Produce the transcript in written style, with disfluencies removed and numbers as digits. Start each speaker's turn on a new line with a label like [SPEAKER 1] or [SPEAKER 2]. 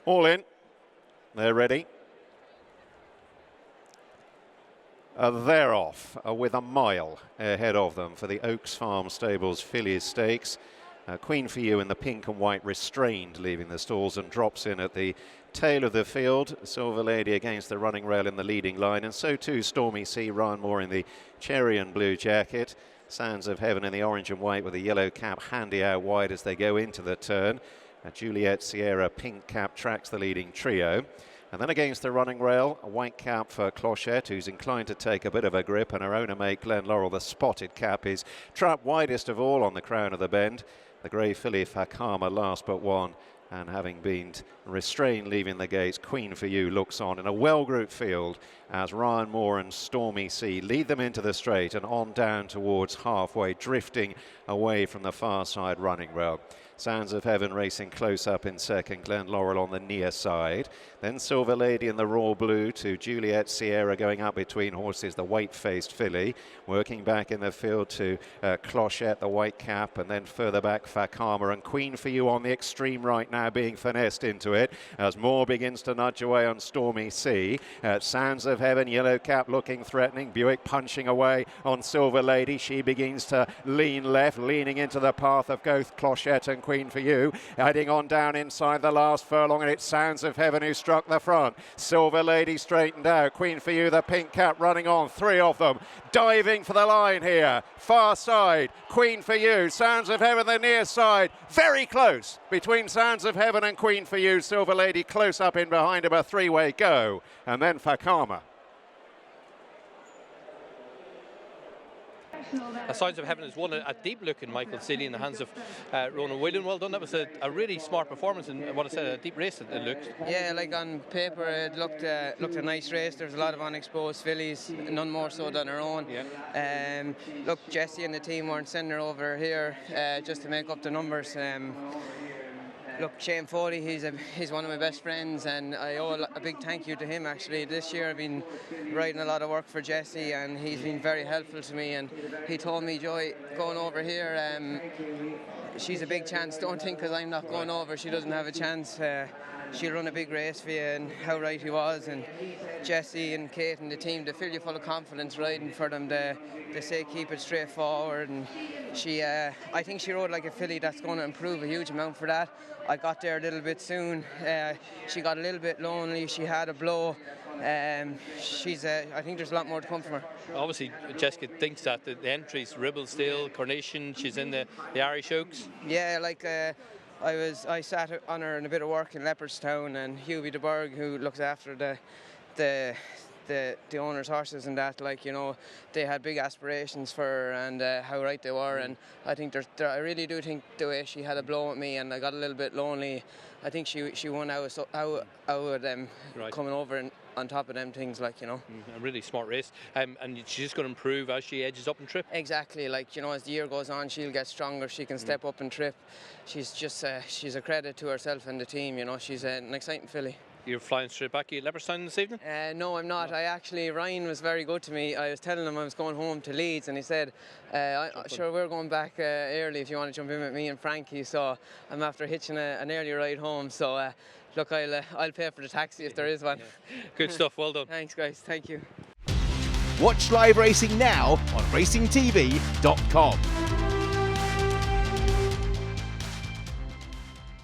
[SPEAKER 1] All in. They're ready. They're off with a mile ahead of them for the Oaks Farm Stables Fillies Stakes. Queen for You in the pink and white restrained, leaving the stalls, and drops in at the tail of the field. Silver Lady against the running rail in the leading line, and so too Stormy Sea, Ronan Whelan in the cherry and blue jacket. Sands of Heaven in the orange and white with a yellow cap handy out wide as they go into the turn. Juliet Sierra pink cap tracks the leading trio. And then against the running rail, a white cap for Clochette, who's inclined to take a bit of a grip, and her owner mate Glen Laurel, the spotted cap, is trapped widest of all on the crown of the bend. The grey filly Fakama last but one, and having been restrained leaving the gates, Queen for You looks on in a well-grouped field as Ryan Moore and Stormy Sea lead them into the straight and on down towards halfway, drifting away from the far side running rail. Sands of Heaven racing close up in second, Glen Laurel on the near side. Then Silver Lady in the raw blue to Juliet Sierra going up between horses, the white-faced filly. Working back in the field to Clochette, the white cap, and then further back Fakama, and Queen for You on the extreme right now being finessed into it as Moore begins to nudge away on Stormy Sea. Sands of Heaven, yellow cap looking threatening. Buick punching away on Silver Lady. She begins to lean left, leaning into the path of both Clochette and Queen for You, heading on down inside the last furlong, and it's Sands of Heaven who struck the front. Silver Lady straightened out. Queen for You, the pink cap, running on. Three of them diving for the line here. Far side, Queen for You. Sands of Heaven, the near side. Very close between Sands of Heaven and Queen for You. Silver Lady close up in behind him, a three-way go. And then Fakama.
[SPEAKER 2] Signs of Heaven has won a deep look in Michael City in the hands of Ronan Whelan. Well done. That was a really smart performance and what I said, a deep race it looked.
[SPEAKER 3] Yeah, like on paper it looked a nice race. There's a lot of unexposed fillies, none more so than her own. Yeah. Look, Jessie and the team weren't sending her over here just to make up the numbers. Look, Shane Foley, he's one of my best friends, and I owe a big thank you to him actually. This year I've been writing a lot of work for Jessie, and he's been very helpful to me, and he told me, Joy, going over here, she's a big chance. Don't think because I'm not going over she doesn't have a chance. She'll run a big race for you, and how right he was. And Jessie and Kate and the team, they fill you full of confidence riding for them. They say keep it straightforward, and she, I think she rode like a filly that's going to improve a huge amount for that. I got there a little bit soon. She got a little bit lonely. She had a blow. She's, I think there's a lot more to come from her.
[SPEAKER 2] Obviously, Jessica thinks that the entries, Ribblesdale, Coronation, she's in the Irish Oaks.
[SPEAKER 3] Yeah, like I sat on her in a bit of work in Leopardstown, and Hubie de Burgh, who looks after the owner's horses and that, like, you know, they had big aspirations for her, and how right they were. And I think I really do think the way she had a blow at me and I got a little bit lonely, I think she won out of them coming over and on top of them things, like, you know.
[SPEAKER 2] A really smart race, and she's just going to improve as she edges up in trip.
[SPEAKER 3] Exactly, like, you know, as the year goes on she'll get stronger, she can step up and trip. She's just she's a credit to herself and the team, you know. She's an exciting filly.
[SPEAKER 2] You're flying straight back at Leopardstown this evening?
[SPEAKER 3] No, I'm not. Ryan was very good to me. I was telling him I was going home to Leeds, and he said, sure, we're going back early if you want to jump in with me and Frankie. So I'm after hitching an early ride home. So look, I'll pay for the taxi if there is one.
[SPEAKER 2] Yeah. Good stuff, well done.
[SPEAKER 3] Thanks, guys. Thank you.
[SPEAKER 4] Watch live racing now on racingtv.com.